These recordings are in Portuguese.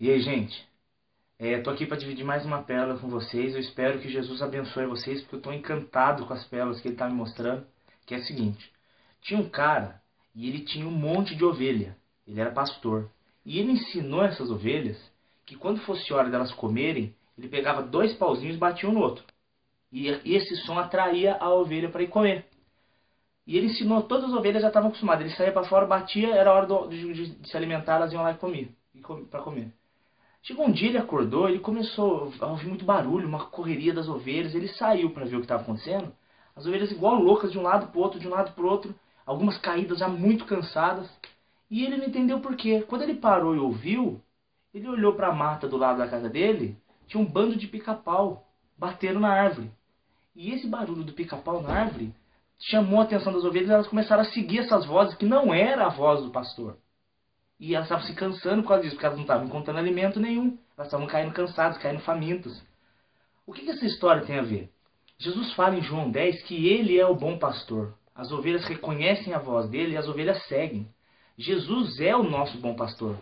E aí, gente? Tô aqui para dividir mais uma pérola com vocês. Eu espero que Jesus abençoe vocês, porque eu estou encantado com as pérolas que ele está me mostrando. Que é o seguinte: tinha um cara e ele tinha um monte de ovelha. Ele era pastor. E ele ensinou essas ovelhas que quando fosse hora delas comerem, ele pegava dois pauzinhos e batia um no outro. E esse som atraía a ovelha para ir comer. E ele ensinou, todas as ovelhas já estavam acostumadas. Ele saía para fora, batia, era hora de se alimentar, elas iam lá e comiam para comer. Chegou um dia, ele acordou, ele começou a ouvir muito barulho, uma correria das ovelhas. Ele saiu para ver o que estava acontecendo. As ovelhas igual loucas, de um lado para o outro, de um lado para o outro. Algumas caídas, já muito cansadas. E ele não entendeu por quê. Quando ele parou e ouviu, ele olhou para a mata do lado da casa dele. Tinha um bando de pica-pau batendo na árvore. E esse barulho do pica-pau na árvore chamou a atenção das ovelhas. E elas começaram a seguir essas vozes, que não era a voz do pastor. E elas estavam se cansando por causa disso, porque elas não estavam encontrando alimento nenhum. Elas estavam caindo cansadas, caindo famintas. O que essa história tem a ver? Jesus fala em João 10 que ele é o bom pastor. As ovelhas reconhecem a voz dele e as ovelhas seguem. Jesus é o nosso bom pastor.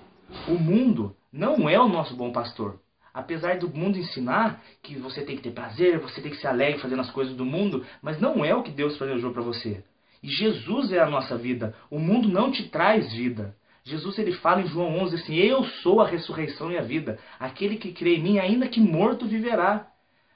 O mundo não é o nosso bom pastor. Apesar do mundo ensinar que você tem que ter prazer, você tem que ser alegre fazendo as coisas do mundo, mas não é o que Deus planejou para você. E Jesus é a nossa vida. O mundo não te traz vida. Jesus ele fala em João 11 assim: eu sou a ressurreição e a vida. Aquele que crê em mim, ainda que morto, viverá.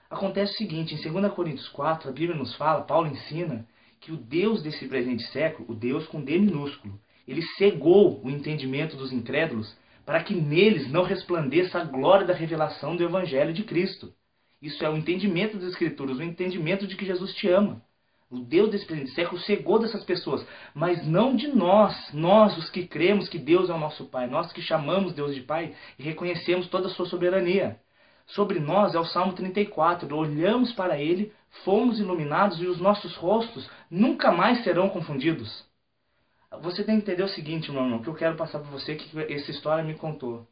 Acontece o seguinte, em 2 Coríntios 4, a Bíblia nos fala, Paulo ensina, que o Deus desse presente século, o Deus com D minúsculo, ele cegou o entendimento dos incrédulos para que neles não resplandeça a glória da revelação do Evangelho de Cristo. Isso é o entendimento das Escrituras, o entendimento de que Jesus te ama. O Deus desse presente século cegou dessas pessoas, mas não de nós os que cremos que Deus é o nosso Pai, nós que chamamos Deus de Pai e reconhecemos toda a sua soberania. Sobre nós é o Salmo 34, olhamos para Ele, fomos iluminados e os nossos rostos nunca mais serão confundidos. Você tem que entender o seguinte, meu irmão, que eu quero passar para você, que essa história me contou.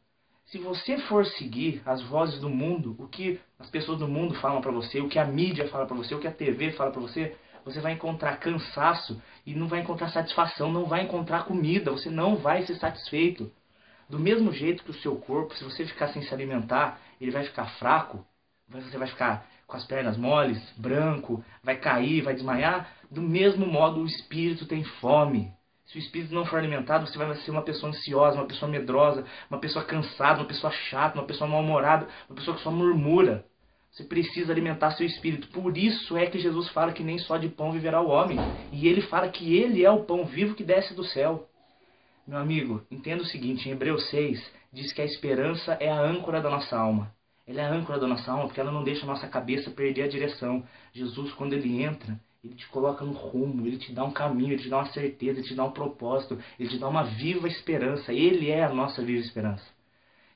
Se você for seguir as vozes do mundo, o que as pessoas do mundo falam para você, o que a mídia fala para você, o que a TV fala para você, você vai encontrar cansaço e não vai encontrar satisfação, não vai encontrar comida, você não vai ser satisfeito. Do mesmo jeito que o seu corpo, se você ficar sem se alimentar, ele vai ficar fraco, você vai ficar com as pernas moles, branco, vai cair, vai desmaiar. Do mesmo modo o espírito tem fome. Se o espírito não for alimentado, você vai ser uma pessoa ansiosa, uma pessoa medrosa, uma pessoa cansada, uma pessoa chata, uma pessoa mal-humorada, uma pessoa que só murmura. Você precisa alimentar seu espírito. Por isso é que Jesus fala que nem só de pão viverá o homem. E ele fala que ele é o pão vivo que desce do céu. Meu amigo, entenda o seguinte, em Hebreus 6 diz que a esperança é a âncora da nossa alma. Ela é a âncora da nossa alma porque ela não deixa a nossa cabeça perder a direção. Jesus, quando ele entra, ele te coloca no rumo, ele te dá um caminho, ele te dá uma certeza, ele te dá um propósito, ele te dá uma viva esperança. Ele é a nossa viva esperança.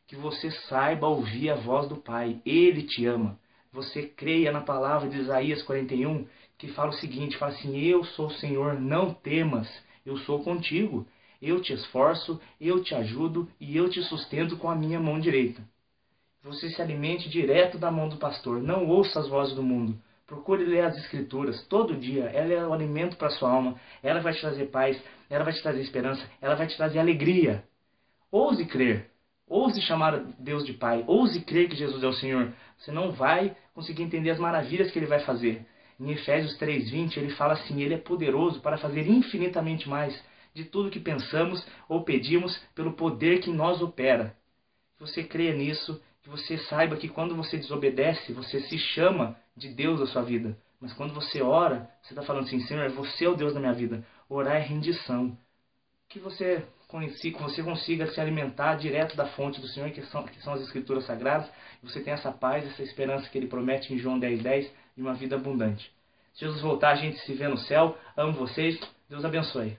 Que você saiba ouvir a voz do Pai. Ele te ama. Você creia na palavra de Isaías 41, que fala o seguinte, fala assim: eu sou o Senhor, não temas, eu sou contigo. Eu te esforço, eu te ajudo e eu te sustento com a minha mão direita. Você se alimente direto da mão do pastor. Não ouça as vozes do mundo. Procure ler as Escrituras todo dia. Ela é o alimento para a sua alma. Ela vai te trazer paz, ela vai te trazer esperança, ela vai te trazer alegria. Ouse crer. Ouse chamar Deus de Pai. Ouse crer que Jesus é o Senhor. Você não vai conseguir entender as maravilhas que Ele vai fazer. Em Efésios 3:20 ele fala assim: Ele é poderoso para fazer infinitamente mais de tudo que pensamos ou pedimos pelo poder que em nós opera. Que você creia nisso, que você saiba que quando você desobedece, você se chama de Deus da sua vida. Mas quando você ora, você está falando assim: Senhor, você é o Deus da minha vida. Orar é rendição. Que você consiga se alimentar direto da fonte do Senhor, que são as Escrituras Sagradas, e você tem essa paz, essa esperança que Ele promete em João 10:10, e uma vida abundante. Se Jesus voltar, a gente se vê no céu. Amo vocês. Deus abençoe.